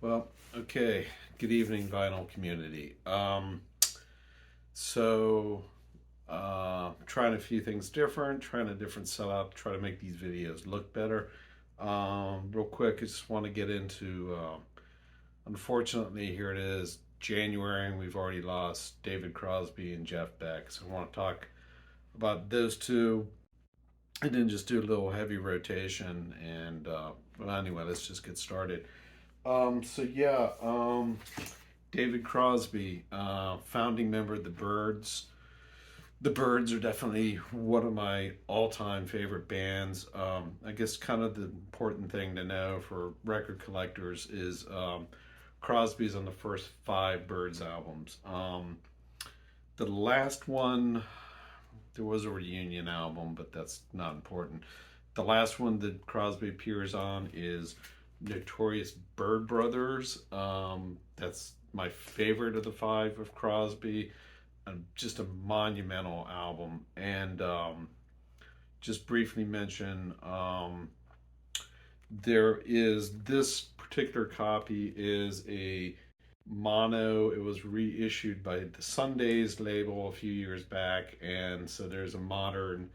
Well, okay. Good evening, vinyl community. So, trying a few things different, trying a different setup, try to make these videos look better. Real quick, I just want to get into, unfortunately, here it is, January, and we've already lost David Crosby and Jeff Beck. So I want to talk about those two, and then just do a little heavy rotation. And, well, anyway, let's just get started. So yeah, David Crosby, founding member of the Byrds. The Byrds are definitely one of my all-time favorite bands. I guess kind of the important thing to know for record collectors is Crosby's on the first five Byrds albums. The last one, there was a reunion album, but that's not important. The last one that Crosby appears on is Notorious Byrd Brothers. That's my favorite of the five of Crosby. Just a monumental album. And just briefly mention, there is this particular copy is a mono. It was reissued by the Sundays label a few years back, and so there's a modern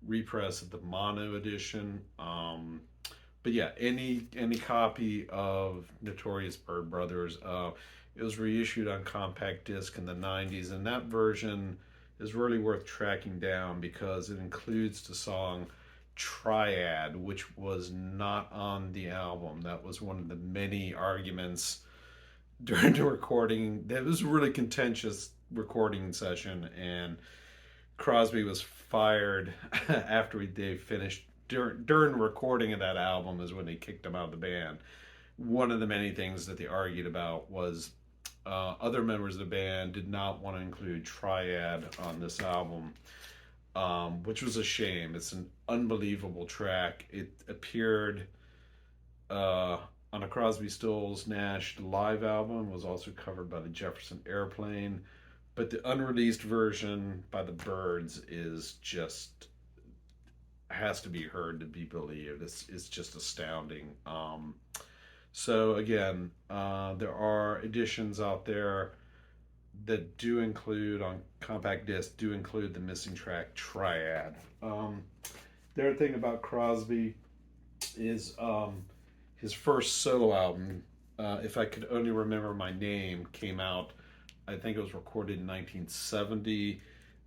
repress of the mono edition. But yeah, any copy of Notorious Byrd Brothers, it was reissued on compact disc in the '90s, and that version is really worth tracking down because it includes the song Triad, which was not on the album. That was one of the many arguments during the recording. That was a really contentious recording session, and Crosby was fired after they finished. During recording of that album is when they kicked him out of the band. One of the many things that they argued about was other members of the band did not want to include Triad on this album, which was a shame. It's an unbelievable track. It appeared on a Crosby, Stills, Nash live album, was also covered by the Jefferson Airplane, but the unreleased version by the Byrds is just has to be heard to be believed. It's just astounding. So again, there are editions out there that do include on compact disc do include the missing track Triad. The other thing about Crosby is his first solo album, If I Could Only Remember My Name, came out. I think it was recorded in 1970.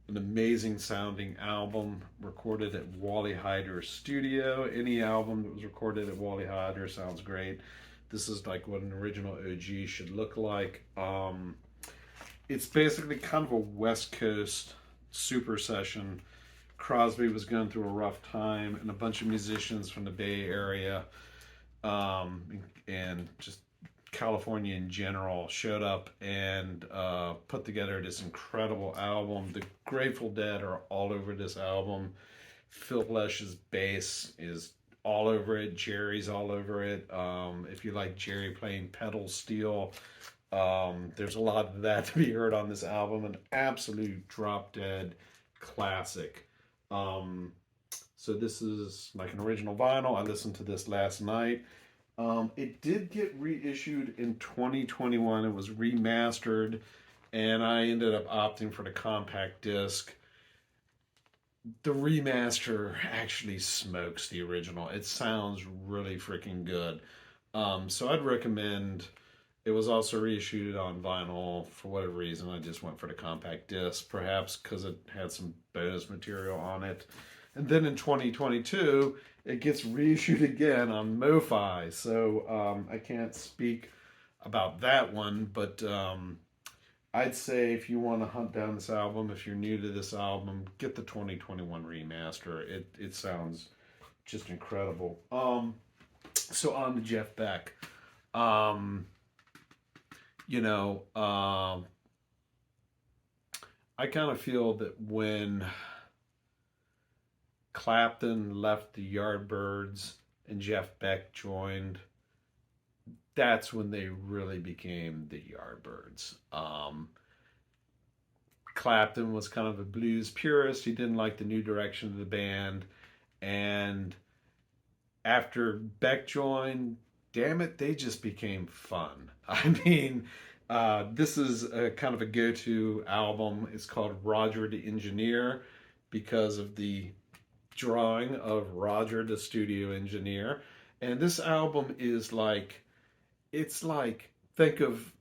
An amazing sounding album recorded at Wally Heider's studio. Any album that was recorded at Wally Heider sounds great. This is like what an original OG should look like. It's basically kind of a West Coast super session. Crosby was going through a rough time, and a bunch of musicians from the Bay Area and just California in general showed up and put together this incredible album. The Grateful Dead are all over this album. Phil Lesh's bass is all over it. Jerry's all over it. If you like Jerry playing pedal steel, there's a lot of that to be heard on this album. An absolute drop dead classic. So this is like an original vinyl. I listened to this last night. It did get reissued in 2021. It was remastered, and I ended up opting for the compact disc. The remaster actually smokes the original. It sounds really freaking good. So I'd recommend. It was also reissued on vinyl. For whatever reason, I just went for the compact disc, perhaps because it had some bonus material on it. And then in 2022, it gets reissued again on MoFi. So I can't speak about that one, but I'd say if you want to hunt down this album, if you're new to this album, get the 2021 remaster. It sounds just incredible. So on to Jeff Beck. I kind of feel that when Clapton left the Yardbirds and Jeff Beck joined, that's when they really became the Yardbirds. Clapton was kind of a blues purist. He didn't like the new direction of the band. And after Beck joined, damn it, they just became fun. I mean, this is a kind of a go-to album. It's called Roger the Engineer because of the drawing of Roger the studio engineer. And this album is like, it's like, think of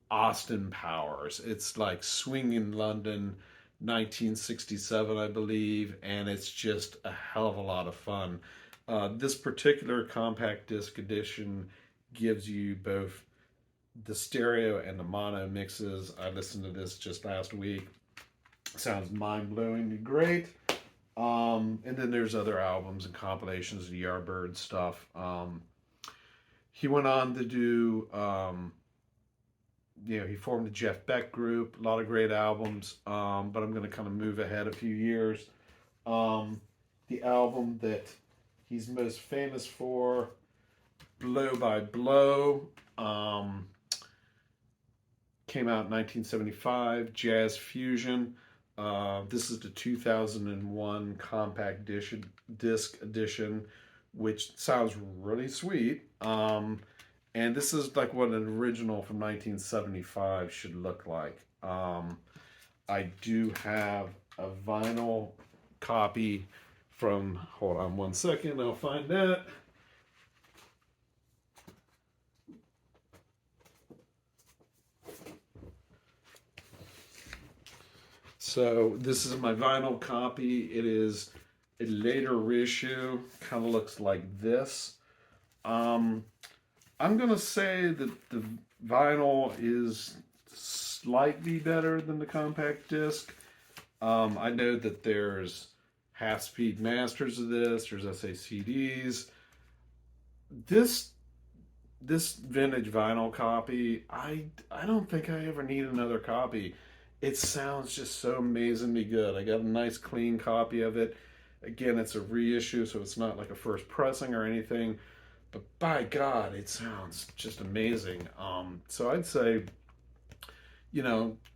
Austin Powers. It's like Swing in London, 1967, I believe, and it's just a hell of a lot of fun. This particular compact disc edition gives you both the stereo and the mono mixes. I listened to this just last week. Sounds mind-blowingly great. And then there's other albums and compilations of the Yardbird stuff. He went on to do, he formed the Jeff Beck group, a lot of great albums, but I'm going to kind of move ahead a few years. The album that he's most famous for, Blow by Blow, came out in 1975, Jazz Fusion. This is the 2001 compact disc edition, which sounds really sweet. And this is like what an original from 1975 should look like. I do have a vinyl copy from, hold on one second, I'll find that. So this is my vinyl copy. It is a later reissue, kind of looks like this. I'm gonna say that the vinyl is slightly better than the compact disc. I know that there's half-speed masters of this. There's SACDs. This vintage vinyl copy, I don't think I ever need another copy. It sounds just so amazingly good. I got a nice clean copy of it. Again, it's a reissue, so it's not like a first pressing or anything. But by God, it sounds just amazing. So I'd say,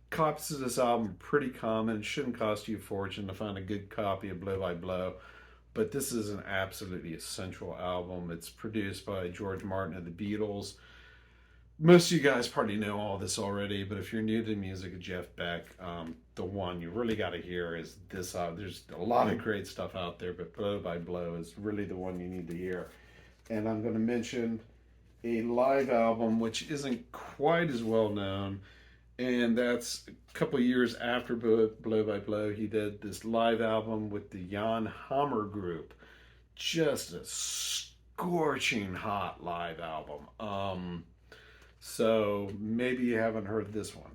copies of this album are pretty common. It shouldn't cost you a fortune to find a good copy of Blow by Blow. But this is an absolutely essential album. It's produced by George Martin of the Beatles. Most of you guys probably know all this already, but if you're new to the music of Jeff Beck, the one you really got to hear is this. There's a lot of great stuff out there, but Blow by Blow is really the one you need to hear. And I'm going to mention a live album which isn't quite as well known, and that's a couple years after Blow by Blow. He did this live album with the Jan Hammer Group. Just a scorching hot live album. So maybe you haven't heard this one.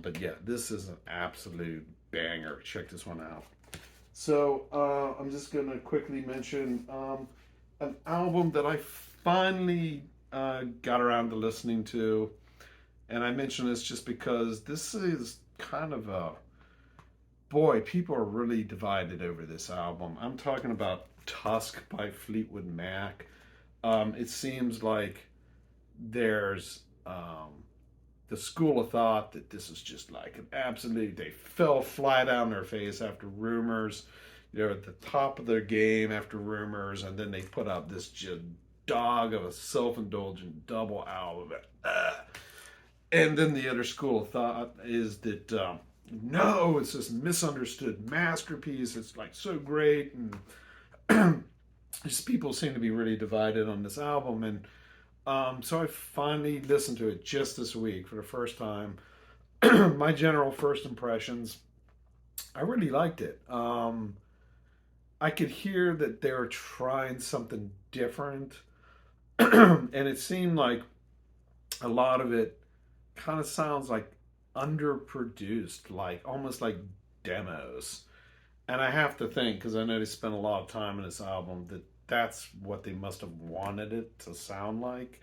But yeah, this is an absolute banger. Check this one out. So I'm just going to quickly mention an album that I finally got around to listening to. And I mention this just because this is kind of boy, people are really divided over this album. I'm talking about Tusk by Fleetwood Mac. It seems like there's the school of thought that this is just like an absolute, they fell flat on their face after Rumors. They're at the top of their game after Rumors, and then they put out this just dog of a self-indulgent double album. And then the other school of thought is that no, it's this misunderstood masterpiece. It's like so great, and just people seem to be really divided on this album. And so I finally listened to it just this week for the first time. My general first impressions, I really liked it. I could hear that they were trying something different, and it seemed like a lot of it kind of sounds like underproduced, like almost like demos. And I have to think, because I know they spent a lot of time in this album, that that's what they must have wanted it to sound like.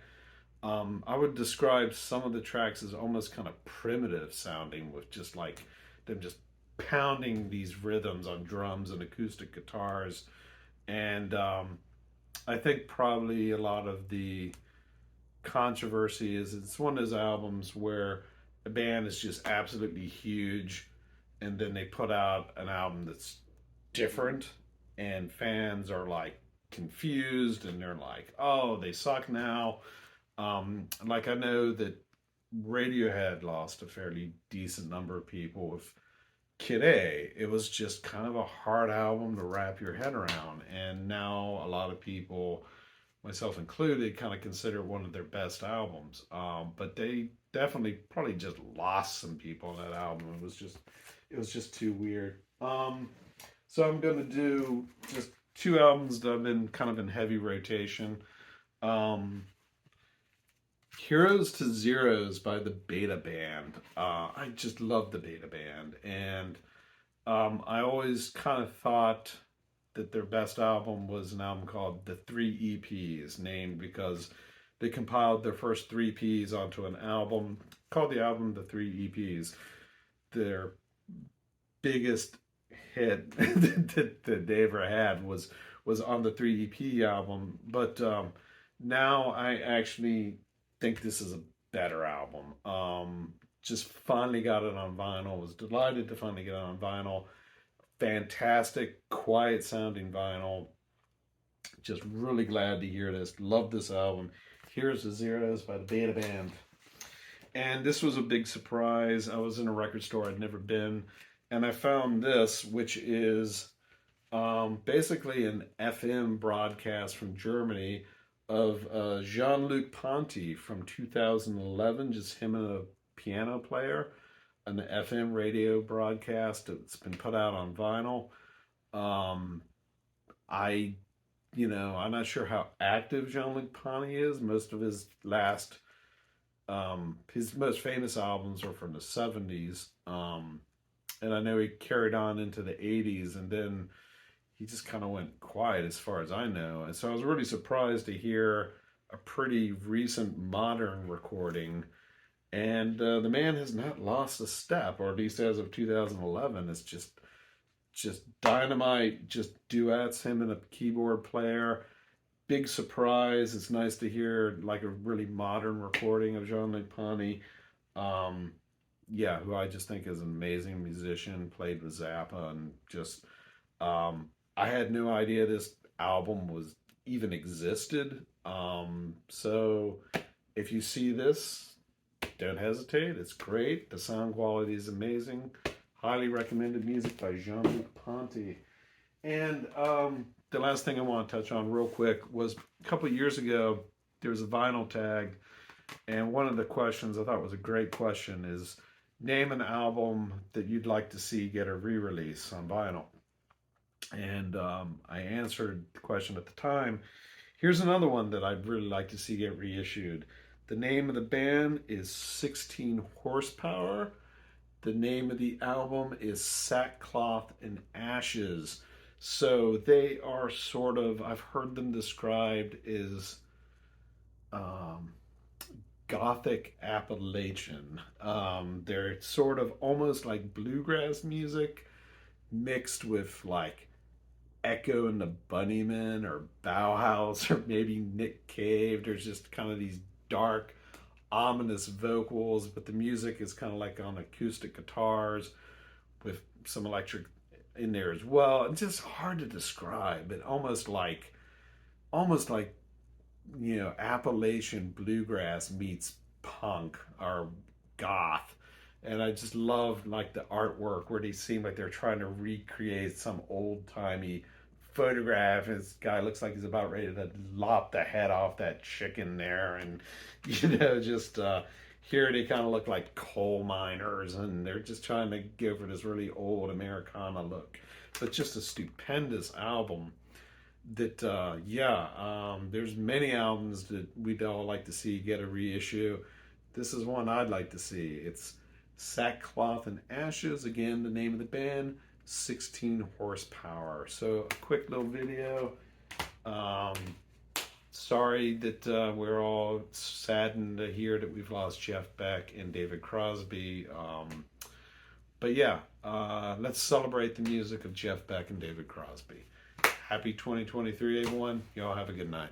I would describe some of the tracks as almost kind of primitive sounding, with just like them just pounding these rhythms on drums and acoustic guitars. And I think probably a lot of the controversy is it's one of those albums where a band is just absolutely huge, and then they put out an album that's different, and fans are like confused and they're like, oh, they suck now. Like I know that Radiohead lost a fairly decent number of people with Kid A. It was just kind of a hard album to wrap your head around, and now a lot of people, myself included, kind of consider it one of their best albums. But they definitely probably just lost some people on that album. It was just too weird. So I'm gonna do just two albums that have been kind of in heavy rotation. Um, Heroes to Zeros by the Beta Band. I just love the Beta Band, and I always kind of thought that their best album was an album called The Three EPs, named because they compiled their first three EPs onto an album, called the album The Three EPs. Their biggest hit that they ever had was on the Three EP album, but now I actually think this is a better album. Just finally got it on vinyl. Was delighted to finally get it on vinyl. Fantastic, quiet sounding vinyl. Just really glad to hear this. Love this album. Here's the Zeros by the Beta Band. And this was a big surprise. I was in a record store I'd never been, and I found this, which is basically an FM broadcast from Germany of Jean-Luc Ponty from 2011, just him and a piano player, an FM radio broadcast. It's been put out on vinyl. I, I'm not sure how active Jean-Luc Ponty is. Most of his most famous albums are from the 70s. And I know he carried on into the 80s, and then he just kind of went quiet as far as I know. And so I was really surprised to hear a pretty recent modern recording. And the man has not lost a step, or at least as of 2011. It's just dynamite, just duets, him and a keyboard player. Big surprise. It's nice to hear like a really modern recording of Jean-Luc Ponty. Who I just think is an amazing musician, played with Zappa, and just I had no idea this album was even existed. So if you see this, don't hesitate. It's great. The sound quality is amazing. Highly recommended music by Jean-Luc Ponty. And the last thing I want to touch on real quick was a couple of years ago, there was a vinyl tag, and one of the questions I thought was a great question is, name an album that you'd like to see get a re-release on vinyl. And I answered the question at the time. Here's another one that I'd really like to see get reissued. The name of the band is 16 Horsepower. The name of the album is Sackcloth and Ashes. So they are sort of, I've heard them described as Gothic Appalachian. They're sort of almost like bluegrass music mixed with like Echo and the Bunnymen or Bauhaus or maybe Nick Cave. There's just kind of these dark, ominous vocals, but the music is kind of like on acoustic guitars with some electric in there as well. It's just hard to describe, but almost like Appalachian bluegrass meets punk or goth. And I just love like the artwork where they seem like they're trying to recreate some old timey photograph. This guy looks like he's about ready to lop the head off that chicken there, and just here they kind of look like coal miners, and they're just trying to go for this really old Americana look. But just a stupendous album. That there's many albums that we'd all like to see get a reissue. This is one I'd like to see. It's Sackcloth and Ashes, again the name of the band, 16 Horsepower. So a quick little video. Sorry that we're all saddened to hear that we've lost Jeff Beck and David Crosby. But let's celebrate the music of Jeff Beck and David Crosby. Happy 2023, everyone. Y'all have a good night.